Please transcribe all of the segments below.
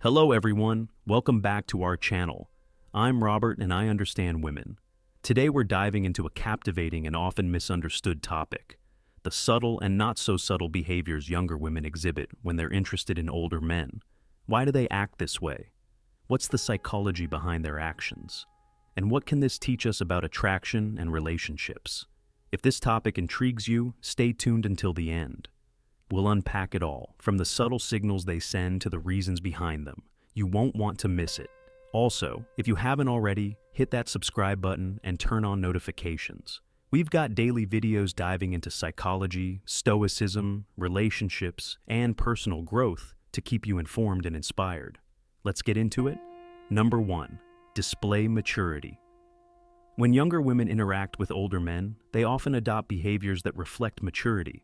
Hello everyone, welcome back to our channel. I'm Robert and I understand women. Today we're diving into a captivating and often misunderstood topic: the subtle and not so subtle behaviors younger women exhibit when they're interested in older men. Why do they act this way? What's the psychology behind their actions? And what can this teach us about attraction and relationships? If this topic intrigues you, stay tuned until the end. We'll unpack it all, from the subtle signals they send to the reasons behind them. You won't want to miss it. Also, if you haven't already, hit that subscribe button and turn on notifications. We've got daily videos diving into psychology, stoicism, relationships, and personal growth to keep you informed and inspired. Let's get into it. Number 1. Display maturity. When younger women interact with older men, they often adopt behaviors that reflect maturity.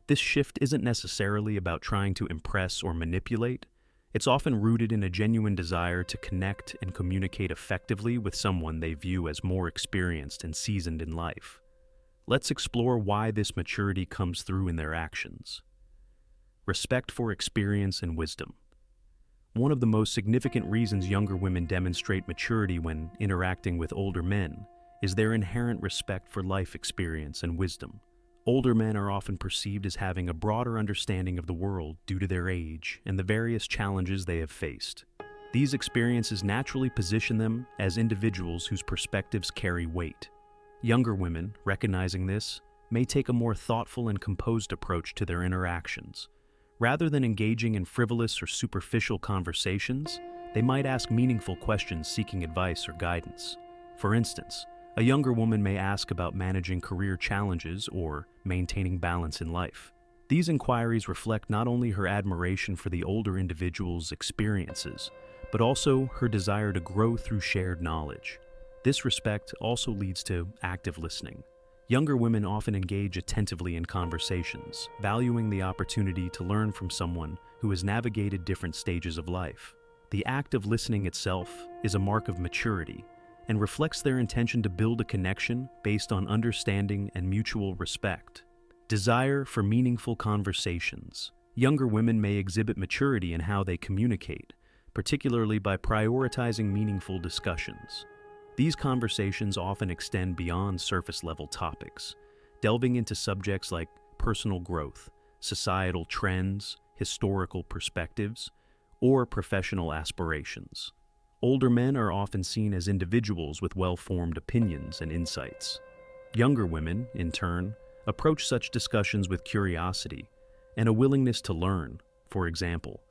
This shift isn't necessarily about trying to impress or manipulate. It's often rooted in a genuine desire to connect and communicate effectively with someone they view as more experienced and seasoned in life. Let's explore why this maturity comes through in their actions. Respect for experience and wisdom. One of the most significant reasons younger women demonstrate maturity when interacting with older men is their inherent respect for life experience and wisdom. Older men are often perceived as having a broader understanding of the world due to their age and the various challenges they have faced. These experiences naturally position them as individuals whose perspectives carry weight. Younger women, recognizing this, may take a more thoughtful and composed approach to their interactions. Rather than engaging in frivolous or superficial conversations, they might ask meaningful questions seeking advice or guidance. For instance, a younger woman may ask about managing career challenges or maintaining balance in life. These inquiries reflect not only her admiration for the older individual's experiences, but also her desire to grow through shared knowledge. This respect also leads to active listening. Younger women often engage attentively in conversations, valuing the opportunity to learn from someone who has navigated different stages of life. The act of listening itself is a mark of maturity and reflects their intention to build a connection based on understanding and mutual respect. Desire for meaningful conversations. Younger women may exhibit maturity in how they communicate, particularly by prioritizing meaningful discussions. These conversations often extend beyond surface-level topics, delving into subjects like personal growth, societal trends, historical perspectives, or professional aspirations. Older men are often seen as individuals with well-formed opinions and insights. Younger women, in turn, approach such discussions with curiosity and a willingness to learn. For example,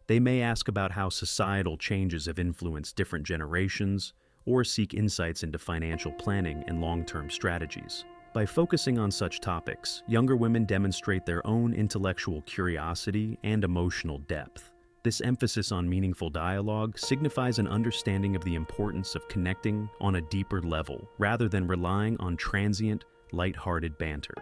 they may ask about how societal changes have influenced different generations or seek insights into financial planning and long-term strategies. By focusing on such topics, younger women demonstrate their own intellectual curiosity and emotional depth. This emphasis on meaningful dialogue signifies an understanding of the importance of connecting on a deeper level, rather than relying on transient, lighthearted banter.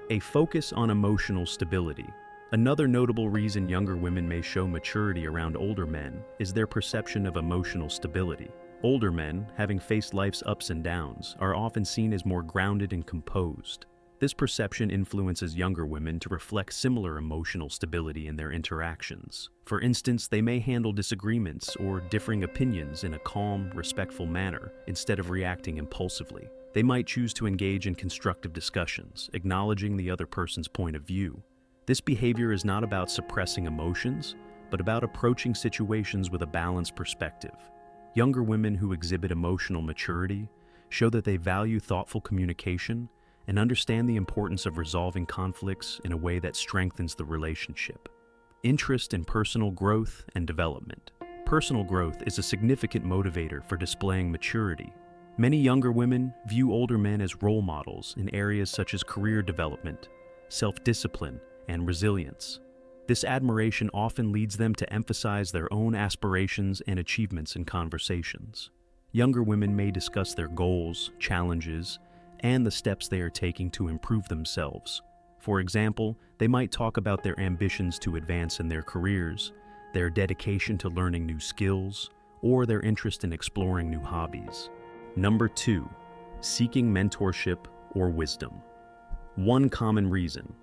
A focus on emotional stability. Another notable reason younger women may show maturity around older men is their perception of emotional stability. Older men, having faced life's ups and downs, are often seen as more grounded and composed. This perception influences younger women to reflect similar emotional stability in their interactions. For instance, they may handle disagreements or differing opinions in a calm, respectful manner instead of reacting impulsively. They might choose to engage in constructive discussions, acknowledging the other person's point of view. This behavior is not about suppressing emotions, but about approaching situations with a balanced perspective. Younger women who exhibit emotional maturity show that they value thoughtful communication and understand the importance of resolving conflicts in a way that strengthens the relationship. Interest in personal growth and development. Personal growth is a significant motivator for displaying maturity. Many younger women view older men as role models in areas such as career development, self-discipline, and resilience. This admiration often leads them to emphasize their own aspirations and achievements in conversations. Younger women may discuss their goals, challenges, and the steps they are taking to improve themselves. For example, they might talk about their ambitions to advance in their careers, their dedication to learning new skills, or their interest in exploring new hobbies. Number 2. Seeking mentorship or wisdom. One common reason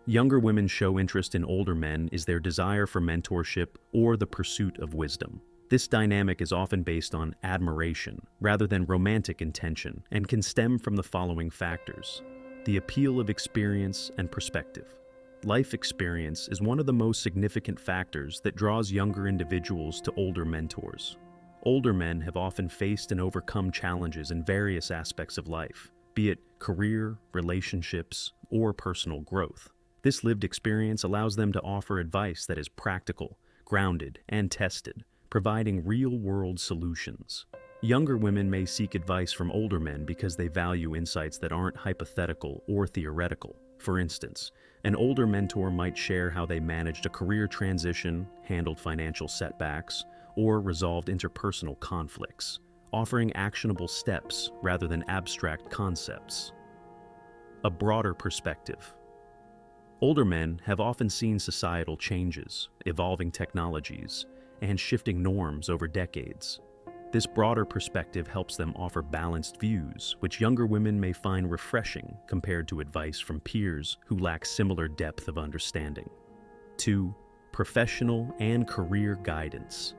younger women show interest in older men is their desire for mentorship or the pursuit of wisdom. This dynamic is often based on admiration rather than romantic intention and can stem from the following factors: the appeal of experience and perspective. Life experience is one of the most significant factors that draws younger individuals to older mentors. Older men have often faced and overcome challenges in various aspects of life, be it career, relationships, or personal growth. This lived experience allows them to offer advice that is practical, grounded, and tested, providing real-world solutions. Younger women may seek advice from older men because they value insights that aren't hypothetical or theoretical. For instance, an older mentor might share how they managed a career transition, handled financial setbacks, or resolved interpersonal conflicts, offering actionable steps rather than abstract concepts. A broader perspective. Older men have often seen societal changes, evolving technologies, and shifting norms over decades. This broader perspective helps them offer balanced views, which younger women may find refreshing compared to advice from peers who lack similar depth of understanding. 2. Professional and career guidance.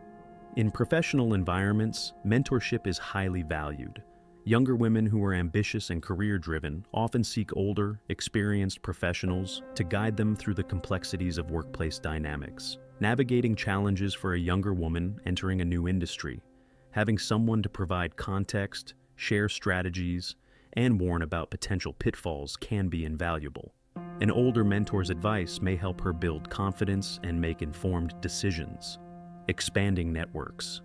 In professional environments, mentorship is highly valued. Younger women who are ambitious and career-driven often seek older, experienced professionals to guide them through the complexities of workplace dynamics. Navigating challenges for a younger woman entering a new industry, having someone to provide context, share strategies, and warn about potential pitfalls can be invaluable. An older mentor's advice may help her build confidence and make informed decisions. Expanding networks.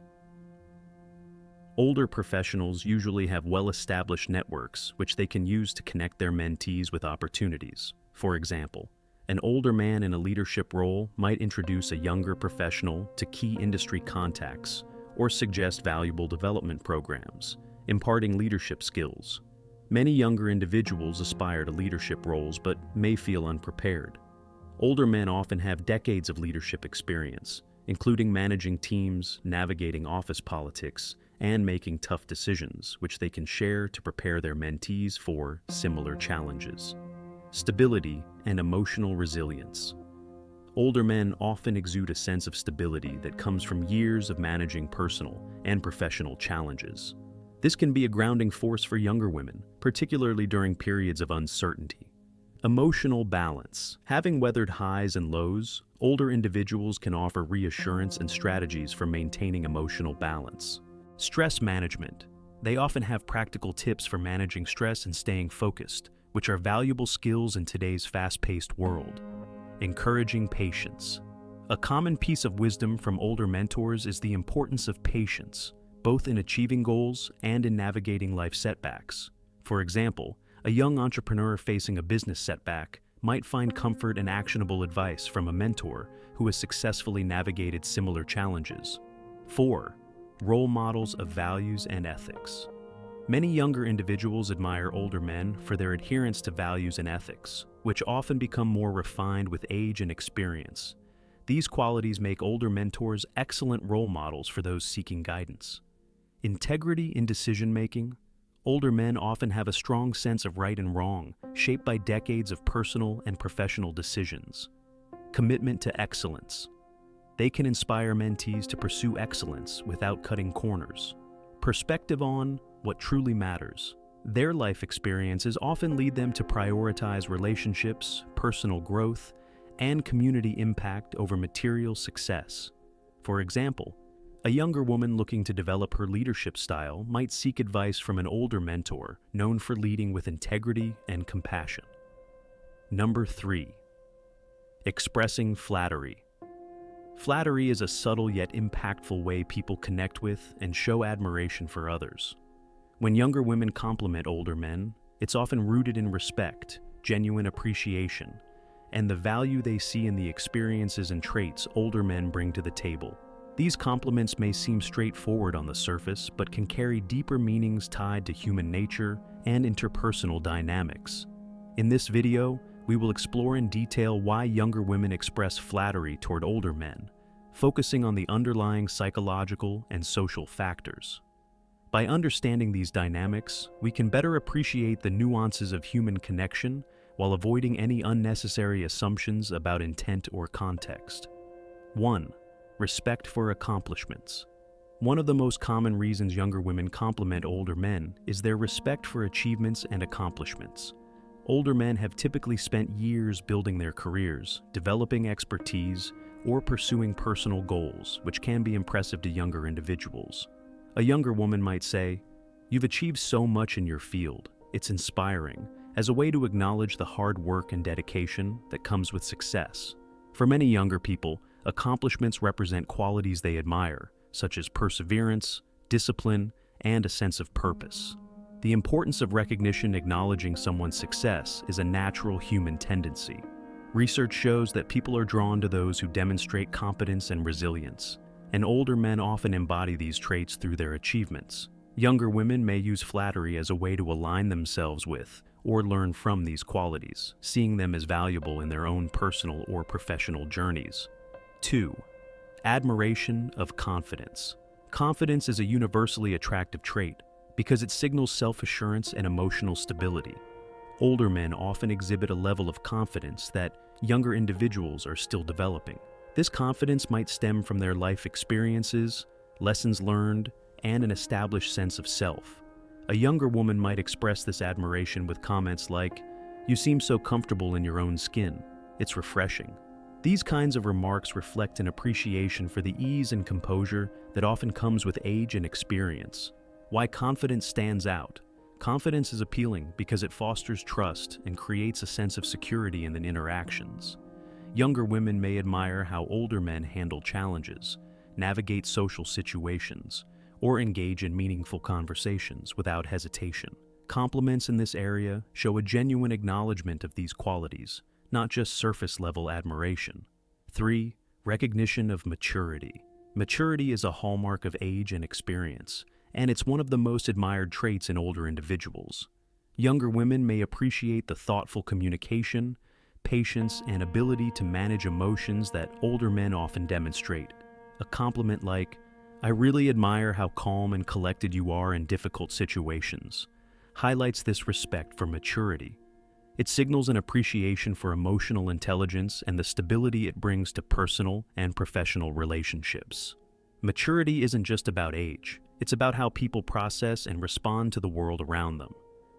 Older professionals usually have well-established networks which they can use to connect their mentees with opportunities. For example, an older man in a leadership role might introduce a younger professional to key industry contacts or suggest valuable development programs, imparting leadership skills. Many younger individuals aspire to leadership roles but may feel unprepared. Older men often have decades of leadership experience, including managing teams, navigating office politics, and making tough decisions, which they can share to prepare their mentees for similar challenges. Stability and emotional resilience. Older men often exude a sense of stability that comes from years of managing personal and professional challenges. This can be a grounding force for younger women, particularly during periods of uncertainty. Emotional balance. Having weathered highs and lows, older individuals can offer reassurance and strategies for maintaining emotional balance. Stress management. They often have practical tips for managing stress and staying focused, which are valuable skills in today's fast-paced world. Encouraging patience. A common piece of wisdom from older mentors is the importance of patience, both in achieving goals and in navigating life setbacks. For example, a young entrepreneur facing a business setback might find comfort and actionable advice from a mentor who has successfully navigated similar challenges. 4. Role models of values and ethics. Many younger individuals admire older men for their adherence to values and ethics, which often become more refined with age and experience. These qualities make older mentors excellent role models for those seeking guidance. Integrity in decision-making. Older men often have a strong sense of right and wrong, shaped by decades of personal and professional decisions. Commitment to excellence. They can inspire mentees to pursue excellence without cutting corners. Perspective on what truly matters. Their life experiences often lead them to prioritize relationships, personal growth, and community impact over material success. For example, a younger woman looking to develop her leadership style might seek advice from an older mentor known for leading with integrity and compassion. Number 3. Expressing flattery. Flattery is a subtle yet impactful way people connect with and show admiration for others. When younger women compliment older men, it's often rooted in respect, genuine appreciation, and the value they see in the experiences and traits older men bring to the table. These compliments may seem straightforward on the surface, but can carry deeper meanings tied to human nature and interpersonal dynamics. In this video, we will explore in detail why younger women express flattery toward older men, focusing on the underlying psychological and social factors. By understanding these dynamics, we can better appreciate the nuances of human connection while avoiding any unnecessary assumptions about intent or context. 1. Respect for accomplishments. One of the most common reasons younger women compliment older men is their respect for achievements and accomplishments. Older men have typically spent years building their careers, developing expertise, or pursuing personal goals, which can be impressive to younger individuals. A younger woman might say, "You've achieved so much in your field. It's inspiring," as a way to acknowledge the hard work and dedication that comes with success. For many younger people, accomplishments represent qualities they admire, such as perseverance, discipline, and a sense of purpose. The importance of recognition acknowledging someone's success is a natural human tendency. Research shows that people are drawn to those who demonstrate competence and resilience, and older men often embody these traits through their achievements. Younger women may use flattery as a way to align themselves with or learn from these qualities, seeing them as valuable in their own personal or professional journeys. 2. Admiration of confidence. Confidence is a universally attractive trait because it signals self-assurance and emotional stability. Older men often exhibit a level of confidence that younger individuals are still developing. This confidence might stem from their life experiences, lessons learned, and an established sense of self. A younger woman might express this admiration with comments like, "You seem so comfortable in your own skin. It's refreshing." These kinds of remarks reflect an appreciation for the ease and composure that often comes with age and experience. Why confidence stands out. Confidence is appealing because it fosters trust and creates a sense of security in the interactions. Younger women may admire how older men handle challenges, navigate social situations, or engage in meaningful conversations without hesitation. Compliments in this area show a genuine acknowledgement of these qualities, not just surface-level admiration. 3. Recognition of maturity. Maturity is a hallmark of age and experience, and it's one of the most admired traits in older individuals. Younger women may appreciate the thoughtful communication, patience, and ability to manage emotions that older men often demonstrate. A compliment like, "I really admire how calm and collected you are in difficult situations," highlights this respect for maturity. It signals an appreciation for emotional intelligence and the stability it brings to personal and professional relationships. Maturity isn't just about age. It's about how people process and respond to the world around them.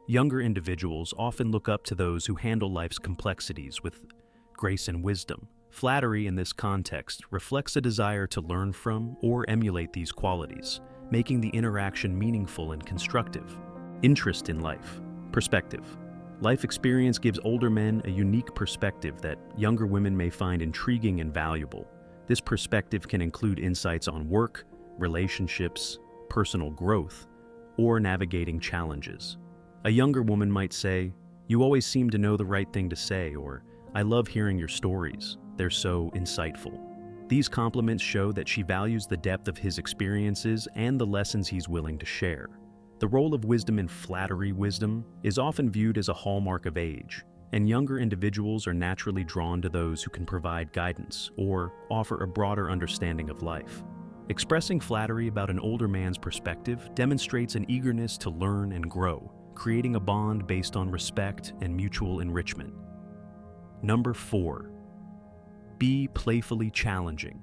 Younger individuals often look up to those who handle life's complexities with grace and wisdom. Flattery in this context reflects a desire to learn from or emulate these qualities, making the interaction meaningful and constructive. Interest in life. Perspective. Life experience gives older men a unique perspective that younger women may find intriguing and valuable. This perspective can include insights on work, relationships, personal growth, or navigating challenges. A younger woman might say, "You always seem to know the right thing to say," or "I love hearing your stories. They're so insightful." These compliments show that she values the depth of his experiences and the lessons he's willing to share. The role of wisdom in flattery wisdom is often viewed as a hallmark of age, and younger individuals are naturally drawn to those who can provide guidance or offer a broader understanding of life. Expressing flattery about an older man's perspective demonstrates an eagerness to learn and grow, creating a bond based on respect and mutual enrichment. Number 4. Be playfully challenging.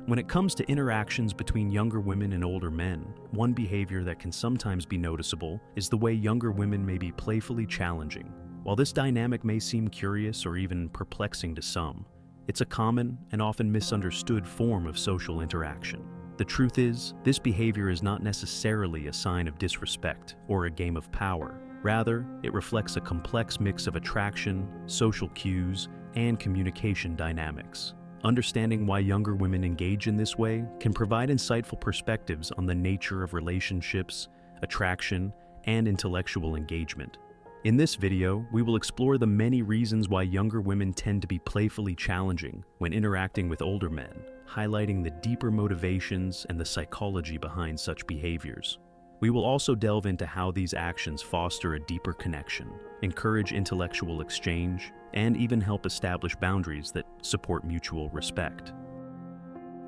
When it comes to interactions between younger women and older men, one behavior that can sometimes be noticeable is the way younger women may be playfully challenging. While this dynamic may seem curious or even perplexing to some, it's a common and often misunderstood form of social interaction. The truth is, this behavior is not necessarily a sign of disrespect or a game of power. Rather, it reflects a complex mix of attraction, social cues, and communication dynamics. Understanding why younger women engage in this way can provide insightful perspectives on the nature of relationships, attraction, and intellectual engagement. In this video, we will explore the many reasons why younger women tend to be playfully challenging when interacting with older men, highlighting the deeper motivations and the psychology behind such behaviors. We will also delve into how these actions foster a deeper connection, encourage intellectual exchange, and even help establish boundaries that support mutual respect.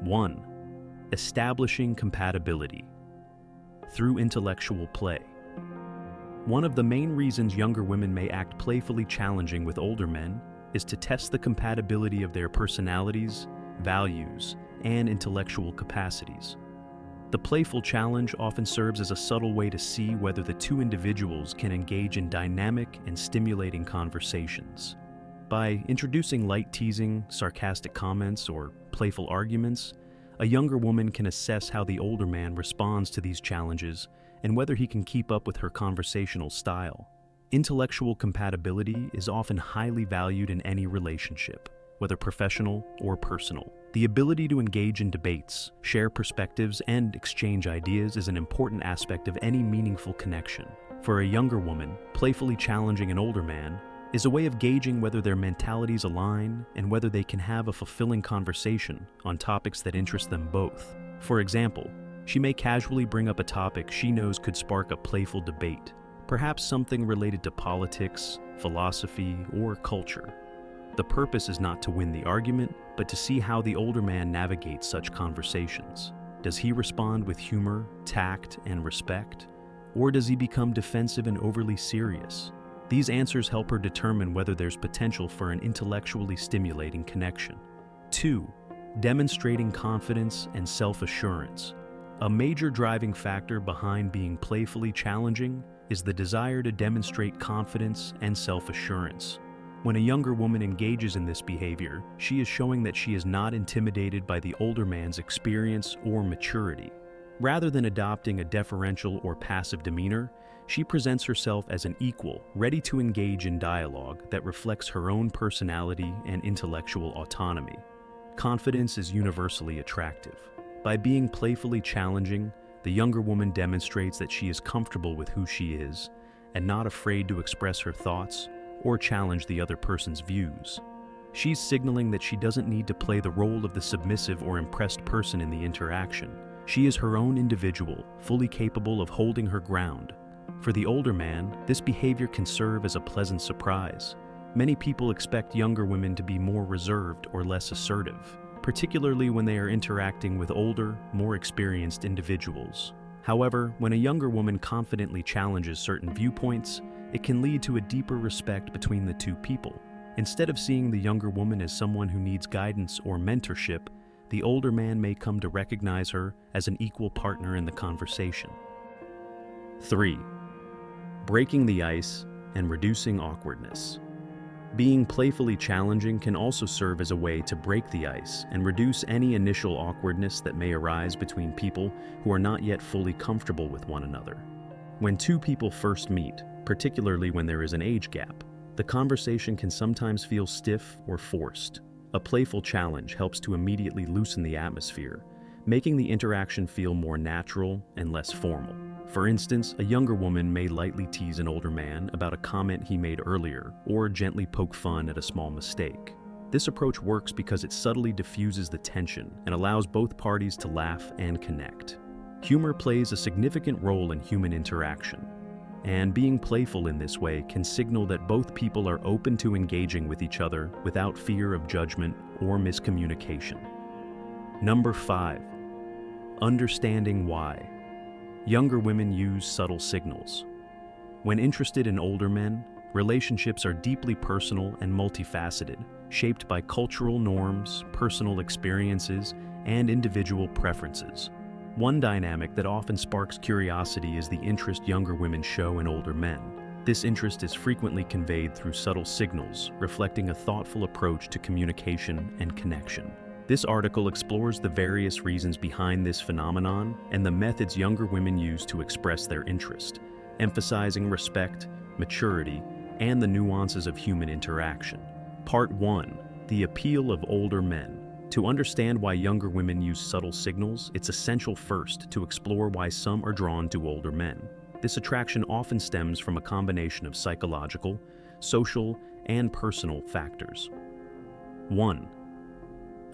1. Establishing compatibility through intellectual play. One of the main reasons younger women may act playfully challenging with older men is to test the compatibility of their personalities, values, and intellectual capacities. The playful challenge often serves as a subtle way to see whether the two individuals can engage in dynamic and stimulating conversations. By introducing light teasing, sarcastic comments, or playful arguments, a younger woman can assess how the older man responds to these challenges and whether he can keep up with her conversational style. Intellectual compatibility is often highly valued in any relationship, whether professional or personal. The ability to engage in debates, share perspectives, and exchange ideas is an important aspect of any meaningful connection. For a younger woman, playfully challenging an older man is a way of gauging whether their mentalities align and whether they can have a fulfilling conversation on topics that interest them both. For example, she may casually bring up a topic she knows could spark a playful debate, perhaps something related to politics, philosophy, or culture. The purpose is not to win the argument, but to see how the older man navigates such conversations. Does he respond with humor, tact, and respect? Or does he become defensive and overly serious? These answers help her determine whether there's potential for an intellectually stimulating connection. 2. Demonstrating confidence and self-assurance. A major driving factor behind being playfully challenging is the desire to demonstrate confidence and self-assurance. When a younger woman engages in this behavior, she is showing that she is not intimidated by the older man's experience or maturity. Rather than adopting a deferential or passive demeanor, she presents herself as an equal, ready to engage in dialogue that reflects her own personality and intellectual autonomy. Confidence is universally attractive. By being playfully challenging, the younger woman demonstrates that she is comfortable with who she is and not afraid to express her thoughts or challenge the other person's views. She's signaling that she doesn't need to play the role of the submissive or impressed person in the interaction. She is her own individual, fully capable of holding her ground. For the older man, this behavior can serve as a pleasant surprise. Many people expect younger women to be more reserved or less assertive, particularly when they are interacting with older, more experienced individuals. However, when a younger woman confidently challenges certain viewpoints, it can lead to a deeper respect between the two people. Instead of seeing the younger woman as someone who needs guidance or mentorship, the older man may come to recognize her as an equal partner in the conversation. 3. Breaking the ice and reducing awkwardness. Being playfully challenging can also serve as a way to break the ice and reduce any initial awkwardness that may arise between people who are not yet fully comfortable with one another. When two people first meet, particularly when there is an age gap, the conversation can sometimes feel stiff or forced. A playful challenge helps to immediately loosen the atmosphere, making the interaction feel more natural and less formal. For instance, a younger woman may lightly tease an older man about a comment he made earlier, or gently poke fun at a small mistake. This approach works because it subtly diffuses the tension and allows both parties to laugh and connect. Humor plays a significant role in human interaction, and being playful in this way can signal that both people are open to engaging with each other without fear of judgment or miscommunication. Number 5. Understanding why. Younger women use subtle signals. When interested in older men, relationships are deeply personal and multifaceted, shaped by cultural norms, personal experiences, and individual preferences. One dynamic that often sparks curiosity is the interest younger women show in older men. This interest is frequently conveyed through subtle signals, reflecting a thoughtful approach to communication and connection. This article explores the various reasons behind this phenomenon and the methods younger women use to express their interest, emphasizing respect, maturity, and the nuances of human interaction. Part 1. The appeal of older men. To understand why younger women use subtle signals, it's essential first to explore why some are drawn to older men. This attraction often stems from a combination of psychological, social, and personal factors. 1.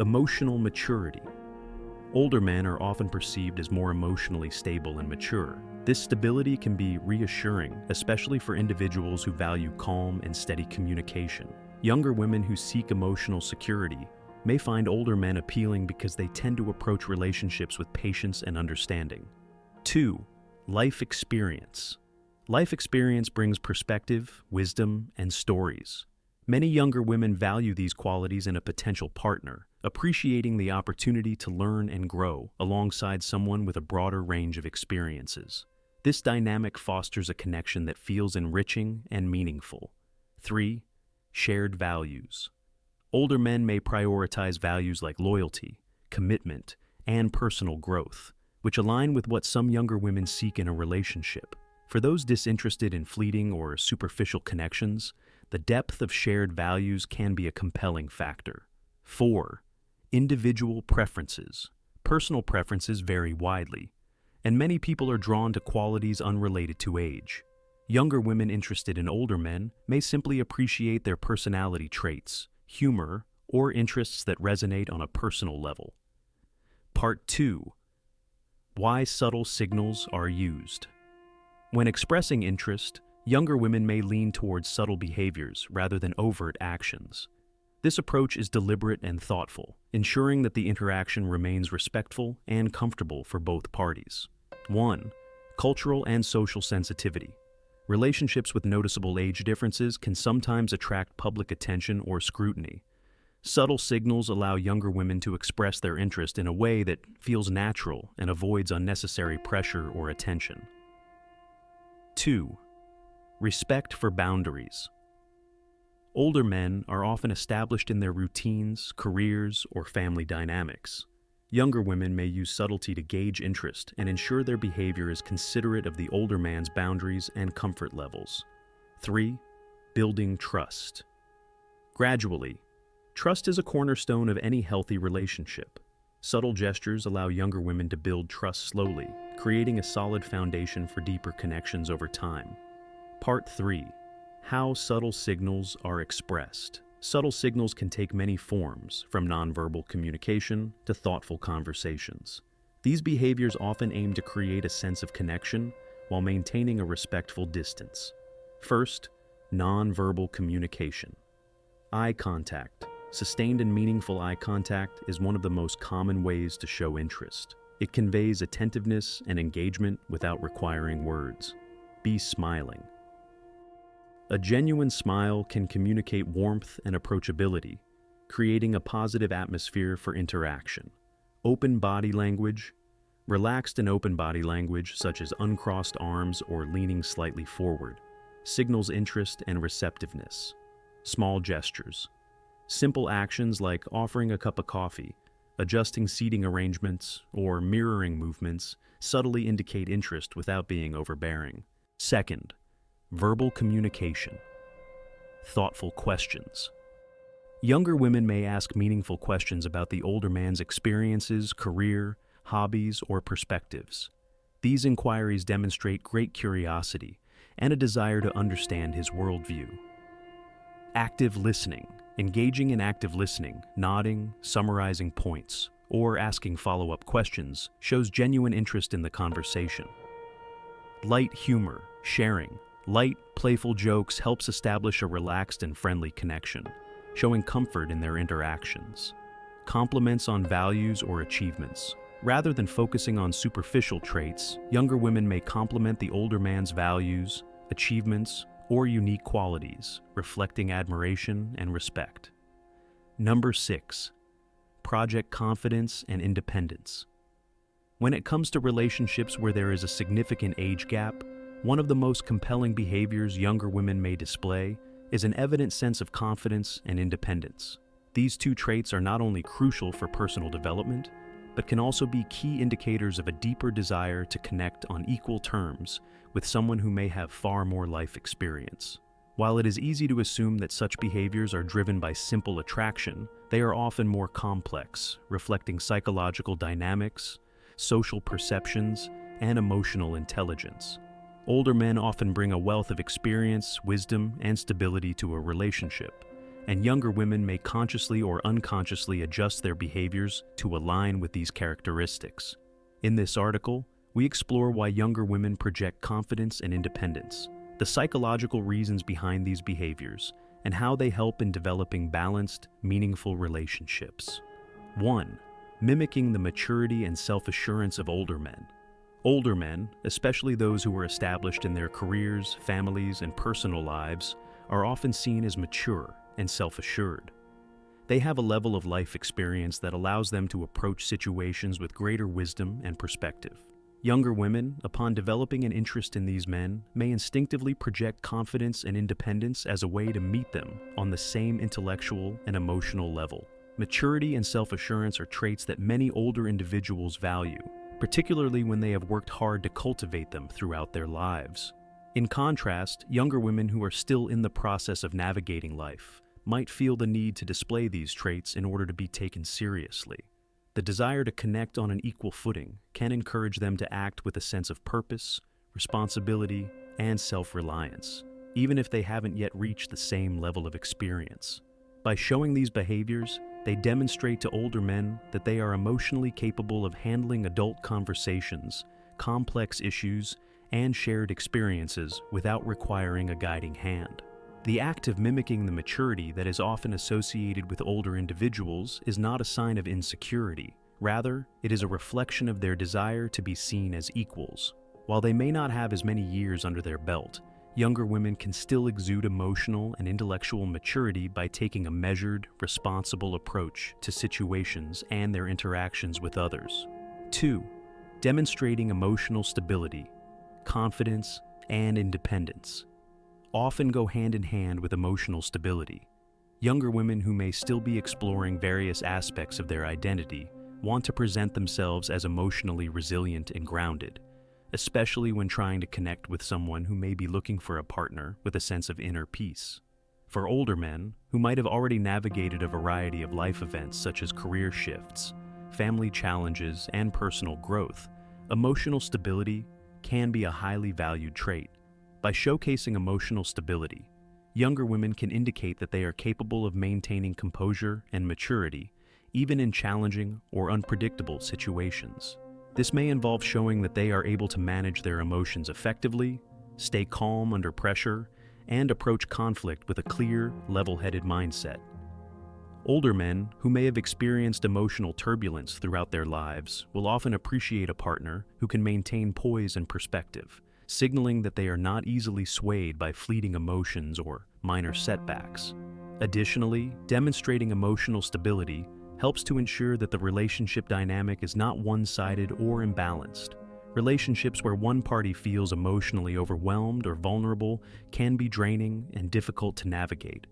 Emotional maturity. Older men are often perceived as more emotionally stable and mature. This stability can be reassuring, especially for individuals who value calm and steady communication. Younger women who seek emotional security may find older men appealing because they tend to approach relationships with patience and understanding. 2. Life experience. Life experience brings perspective, wisdom, and stories. Many younger women value these qualities in a potential partner, appreciating the opportunity to learn and grow alongside someone with a broader range of experiences. This dynamic fosters a connection that feels enriching and meaningful. 3. Shared values. Older men may prioritize values like loyalty, commitment, and personal growth, which align with what some younger women seek in a relationship. For those disinterested in fleeting or superficial connections, the depth of shared values can be a compelling factor. 4. Individual preferences. Personal preferences vary widely, and many people are drawn to qualities unrelated to age. Younger women interested in older men may simply appreciate their personality traits, humor, or interests that resonate on a personal level. Part 2. Why subtle signals are used. When expressing interest, younger women may lean towards subtle behaviors rather than overt actions. This approach is deliberate and thoughtful, ensuring that the interaction remains respectful and comfortable for both parties. 1. Cultural and social sensitivity. Relationships with noticeable age differences can sometimes attract public attention or scrutiny. Subtle signals allow younger women to express their interest in a way that feels natural and avoids unnecessary pressure or attention. 2. Respect for boundaries. Older men are often established in their routines, careers, or family dynamics. Younger women may use subtlety to gauge interest and ensure their behavior is considerate of the older man's boundaries and comfort levels. 3. Building trust. Gradually, trust is a cornerstone of any healthy relationship. Subtle gestures allow younger women to build trust slowly, creating a solid foundation for deeper connections over time. Part 3. How subtle signals are expressed. Subtle signals can take many forms, from nonverbal communication to thoughtful conversations. These behaviors often aim to create a sense of connection while maintaining a respectful distance. First, nonverbal communication. Eye contact. Sustained and meaningful eye contact is one of the most common ways to show interest. It conveys attentiveness and engagement without requiring words. Be smiling. A genuine smile can communicate warmth and approachability, creating a positive atmosphere for interaction. Open body language. Relaxed and open body language, such as uncrossed arms or leaning slightly forward, signals interest and receptiveness. Small gestures. Simple actions like offering a cup of coffee, adjusting seating arrangements, or mirroring movements subtly indicate interest without being overbearing. Second, verbal communication. Thoughtful questions. Younger women may ask meaningful questions about the older man's experiences, career, hobbies, or perspectives. These inquiries demonstrate great curiosity and a desire to understand his worldview. Active listening. Engaging in active listening, nodding, summarizing points, or asking follow-up questions shows genuine interest in the conversation. Light humor, sharing. Light, playful jokes helps establish a relaxed and friendly connection, showing comfort in their interactions. Compliments on values or achievements. Rather than focusing on superficial traits, younger women may compliment the older man's values, achievements, or unique qualities, reflecting admiration and respect. Number 6. Project confidence and independence. When it comes to relationships where there is a significant age gap, one of the most compelling behaviors younger women may display is an evident sense of confidence and independence. These two traits are not only crucial for personal development, but can also be key indicators of a deeper desire to connect on equal terms with someone who may have far more life experience. While it is easy to assume that such behaviors are driven by simple attraction, they are often more complex, reflecting psychological dynamics, social perceptions, and emotional intelligence. Older men often bring a wealth of experience, wisdom, and stability to a relationship, and younger women may consciously or unconsciously adjust their behaviors to align with these characteristics. In this article, we explore why younger women project confidence and independence, the psychological reasons behind these behaviors, and how they help in developing balanced, meaningful relationships. 1. Mimicking the maturity and self-assurance of older men. Older men, especially those who are established in their careers, families, and personal lives, are often seen as mature and self-assured. They have a level of life experience that allows them to approach situations with greater wisdom and perspective. Younger women, upon developing an interest in these men, may instinctively project confidence and independence as a way to meet them on the same intellectual and emotional level. Maturity and self-assurance are traits that many older individuals value, particularly when they have worked hard to cultivate them throughout their lives. In contrast, younger women who are still in the process of navigating life might feel the need to display these traits in order to be taken seriously. The desire to connect on an equal footing can encourage them to act with a sense of purpose, responsibility, and self-reliance, even if they haven't yet reached the same level of experience. By showing these behaviors, they demonstrate to older men that they are emotionally capable of handling adult conversations, complex issues, and shared experiences without requiring a guiding hand. The act of mimicking the maturity that is often associated with older individuals is not a sign of insecurity. Rather, it is a reflection of their desire to be seen as equals. While they may not have as many years under their belt, younger women can still exude emotional and intellectual maturity by taking a measured, responsible approach to situations and their interactions with others. 2. Demonstrating emotional stability, confidence, and independence often go hand in hand with emotional stability. Younger women who may still be exploring various aspects of their identity want to present themselves as emotionally resilient and grounded, especially when trying to connect with someone who may be looking for a partner with a sense of inner peace. For older men, who might have already navigated a variety of life events such as career shifts, family challenges, and personal growth, emotional stability can be a highly valued trait. By showcasing emotional stability, younger women can indicate that they are capable of maintaining composure and maturity, even in challenging or unpredictable situations. This may involve showing that they are able to manage their emotions effectively, stay calm under pressure, and approach conflict with a clear, level-headed mindset. Older men, who may have experienced emotional turbulence throughout their lives, will often appreciate a partner who can maintain poise and perspective, signaling that they are not easily swayed by fleeting emotions or minor setbacks. Additionally, demonstrating emotional stability helps to ensure that the relationship dynamic is not one-sided or imbalanced. Relationships where one party feels emotionally overwhelmed or vulnerable can be draining and difficult to navigate.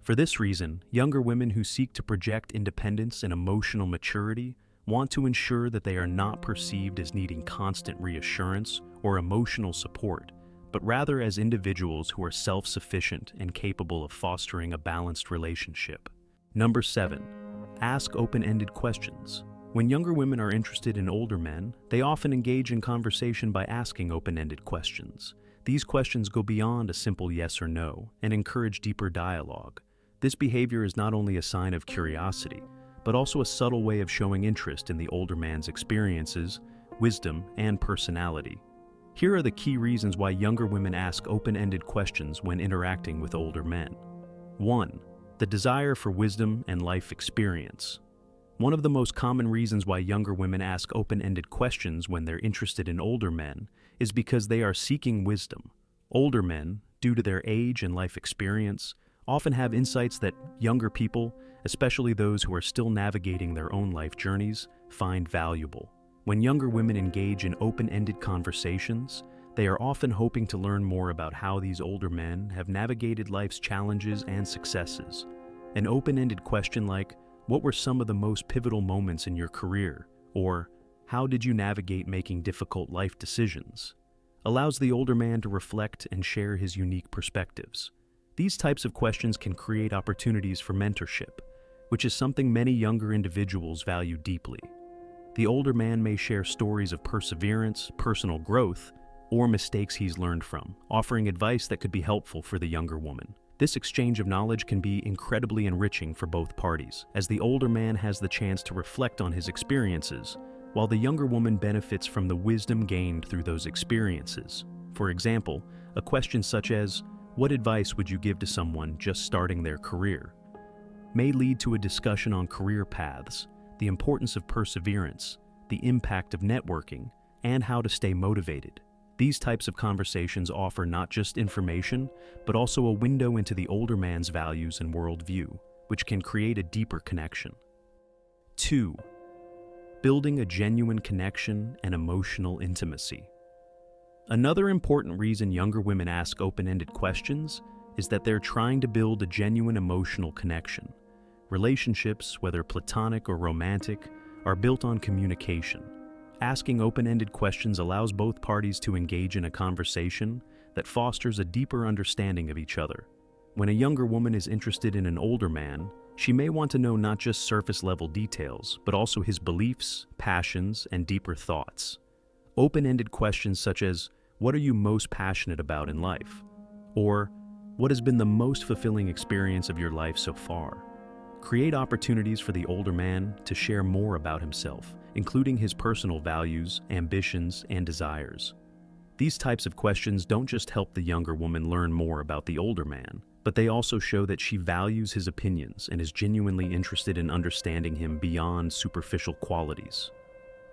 For this reason, younger women who seek to project independence and emotional maturity want to ensure that they are not perceived as needing constant reassurance or emotional support, but rather as individuals who are self-sufficient and capable of fostering a balanced relationship. Number 7. Ask open-ended questions. When younger women are interested in older men, they often engage in conversation by asking open-ended questions. These questions go beyond a simple yes or no and encourage deeper dialogue. This behavior is not only a sign of curiosity, but also a subtle way of showing interest in the older man's experiences, wisdom, and personality. Here are the key reasons why younger women ask open-ended questions when interacting with older men. 1. The desire for wisdom and life experience. One of the most common reasons why younger women ask open-ended questions when they're interested in older men is because they are seeking wisdom. Older men, due to their age and life experience, often have insights that younger people, especially those who are still navigating their own life journeys, find valuable. When younger women engage in open-ended conversations, they are often hoping to learn more about how these older men have navigated life's challenges and successes. An open-ended question like, "What were some of the most pivotal moments in your career?" or "How did you navigate making difficult life decisions?" allows the older man to reflect and share his unique perspectives. These types of questions can create opportunities for mentorship, which is something many younger individuals value deeply. The older man may share stories of perseverance, personal growth, or mistakes he's learned from, offering advice that could be helpful for the younger woman. This exchange of knowledge can be incredibly enriching for both parties, as the older man has the chance to reflect on his experiences, while the younger woman benefits from the wisdom gained through those experiences. For example, a question such as, "What advice would you give to someone just starting their career?" may lead to a discussion on career paths, the importance of perseverance, the impact of networking, and how to stay motivated. These types of conversations offer not just information, but also a window into the older man's values and worldview, which can create a deeper connection. 2. Building a genuine connection and emotional intimacy. Another important reason younger women ask open-ended questions is that they're trying to build a genuine emotional connection. Relationships, whether platonic or romantic, are built on communication. Asking open-ended questions allows both parties to engage in a conversation that fosters a deeper understanding of each other. When a younger woman is interested in an older man, she may want to know not just surface-level details, but also his beliefs, passions, and deeper thoughts. Open-ended questions such as, "What are you most passionate about in life?" Or, "What has been the most fulfilling experience of your life so far?" create opportunities for the older man to share more about himself, including his personal values, ambitions, and desires. These types of questions don't just help the younger woman learn more about the older man, but they also show that she values his opinions and is genuinely interested in understanding him beyond superficial qualities.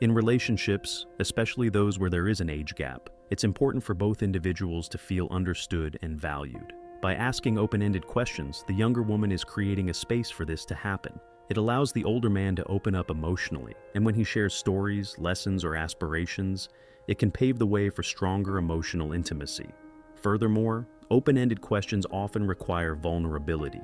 In relationships, especially those where there is an age gap, it's important for both individuals to feel understood and valued. By asking open-ended questions, the younger woman is creating a space for this to happen. It allows the older man to open up emotionally, and when he shares stories, lessons, or aspirations, it can pave the way for stronger emotional intimacy. Furthermore, open-ended questions often require vulnerability,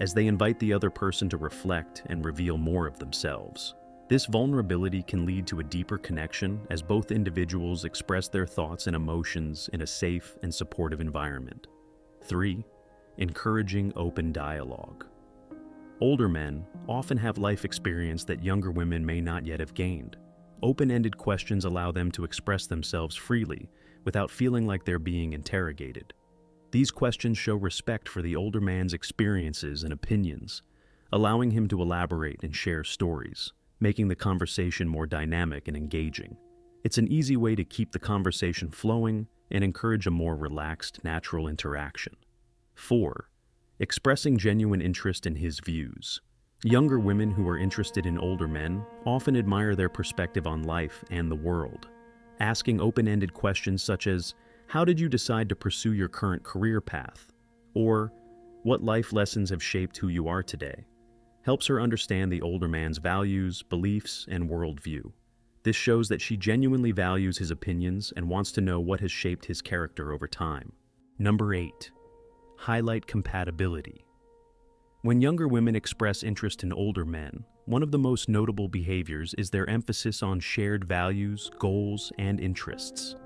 as they invite the other person to reflect and reveal more of themselves. This vulnerability can lead to a deeper connection as both individuals express their thoughts and emotions in a safe and supportive environment. 3. Encouraging open dialogue. Older men often have life experience that younger women may not yet have gained. Open-ended questions allow them to express themselves freely without feeling like they're being interrogated. These questions show respect for the older man's experiences and opinions, allowing him to elaborate and share stories, making the conversation more dynamic and engaging. It's an easy way to keep the conversation flowing and encourage a more relaxed, natural interaction. 4. Expressing genuine interest in his views. Younger women who are interested in older men often admire their perspective on life and the world. Asking open-ended questions such as, "How did you decide to pursue your current career path?" Or, "What life lessons have shaped who you are today?" helps her understand the older man's values, beliefs, and worldview. This shows that she genuinely values his opinions and wants to know what has shaped his character over time. Number 8. Highlight compatibility. When younger women express interest in older men, one of the most notable behaviors is their emphasis on shared values, goals, and interests.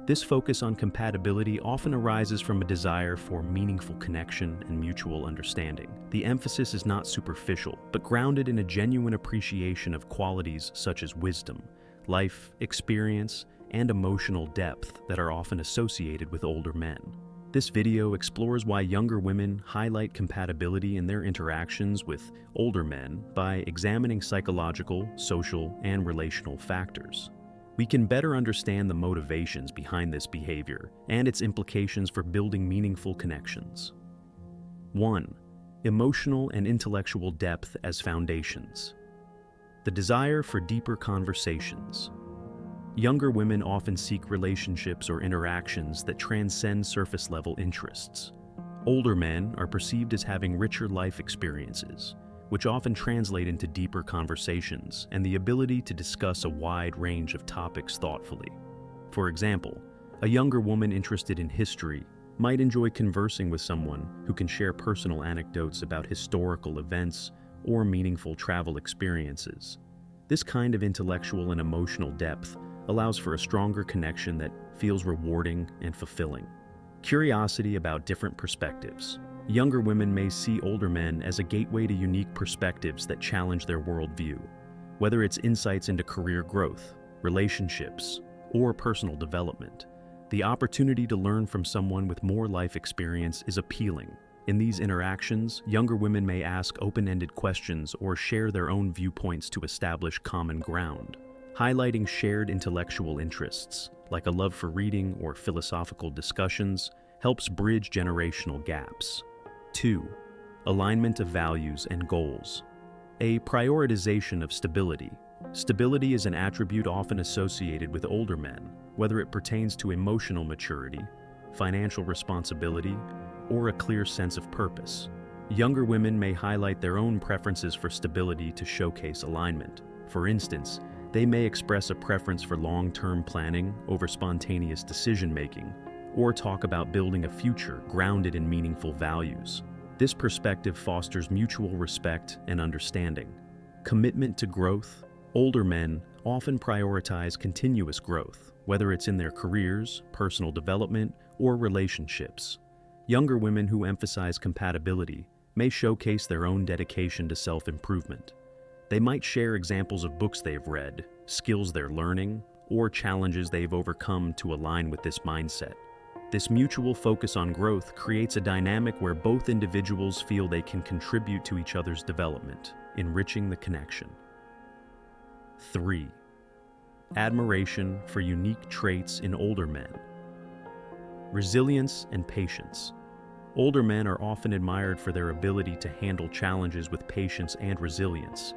This focus on compatibility often arises from a desire for meaningful connection and mutual understanding. The emphasis is not superficial, but grounded in a genuine appreciation of qualities such as wisdom, life experience, and emotional depth that are often associated with older men. This video explores why younger women highlight compatibility in their interactions with older men by examining psychological, social, and relational factors. We can better understand the motivations behind this behavior and its implications for building meaningful connections. 1. Emotional and intellectual depth as foundations. The desire for deeper conversations. Younger women often seek relationships or interactions that transcend surface-level interests. Older men are perceived as having richer life experiences, which often translate into deeper conversations and the ability to discuss a wide range of topics thoughtfully. For example, a younger woman interested in history might enjoy conversing with someone who can share personal anecdotes about historical events or meaningful travel experiences. This kind of intellectual and emotional depth allows for a stronger connection that feels rewarding and fulfilling. Curiosity about different perspectives. Younger women may see older men as a gateway to unique perspectives that challenge their worldview, whether it's insights into career growth, relationships, or personal development. The opportunity to learn from someone with more life experience is appealing. In these interactions, younger women may ask open-ended questions or share their own viewpoints to establish common ground. Highlighting shared intellectual interests, like a love for reading or philosophical discussions, helps bridge generational gaps. 2. Alignment of values and goals. A prioritization of stability, Stability is an attribute often associated with older men, whether it pertains to emotional maturity, financial responsibility, or a clear sense of purpose. Younger women may highlight their own preferences for stability to showcase alignment. For instance, they may express a preference for long-term planning over spontaneous decision-making, or talk about building a future grounded in meaningful values. This perspective fosters mutual respect and understanding. Commitment to growth. Older men often prioritize continuous growth, whether it's in their careers, personal development, or relationships. Younger women who emphasize compatibility may showcase their own dedication to self-improvement. They might share examples of books they've read, skills they're learning, or challenges they've overcome to align with this mindset. This mutual focus on growth creates a dynamic where both individuals feel they can contribute to each other's development, enriching the connection. 3. Admiration for unique traits in older men. Resilience and patience. Older men are often admired for their ability to handle challenges with patience and resilience.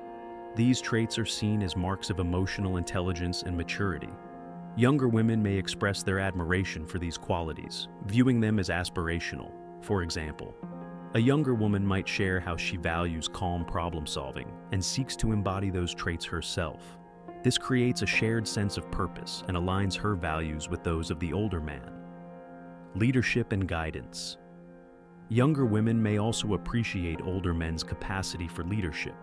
These traits are seen as marks of emotional intelligence and maturity. Younger women may express their admiration for these qualities, viewing them as aspirational. For example, a younger woman might share how she values calm problem-solving and seeks to embody those traits herself. This creates a shared sense of purpose and aligns her values with those of the older man. Leadership and guidance. Younger women may also appreciate older men's capacity for leadership,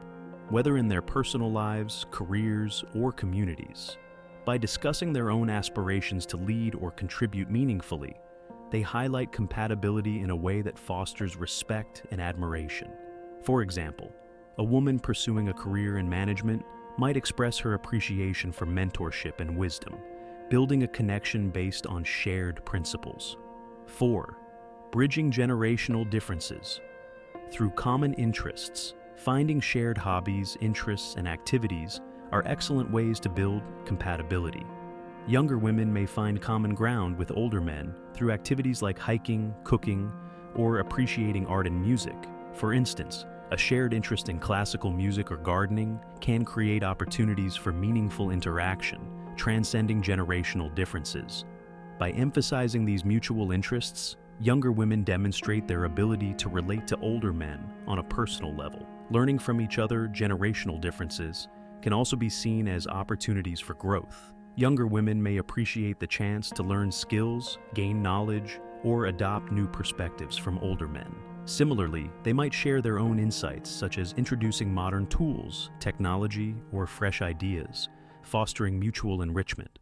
whether in their personal lives, careers, or communities. By discussing their own aspirations to lead or contribute meaningfully, they highlight compatibility in a way that fosters respect and admiration. For example, a woman pursuing a career in management might express her appreciation for mentorship and wisdom, building a connection based on shared principles. 4. Bridging generational differences. Through common interests, finding shared hobbies, interests, and activities are excellent ways to build compatibility. Younger women may find common ground with older men through activities like hiking, cooking, or appreciating art and music. For instance, a shared interest in classical music or gardening can create opportunities for meaningful interaction, transcending generational differences. By emphasizing these mutual interests, younger women demonstrate their ability to relate to older men on a personal level. Learning from each other, generational differences can also be seen as opportunities for growth. Younger women may appreciate the chance to learn skills, gain knowledge, or adopt new perspectives from older men. Similarly, they might share their own insights, such as introducing modern tools, technology, or fresh ideas, fostering mutual enrichment.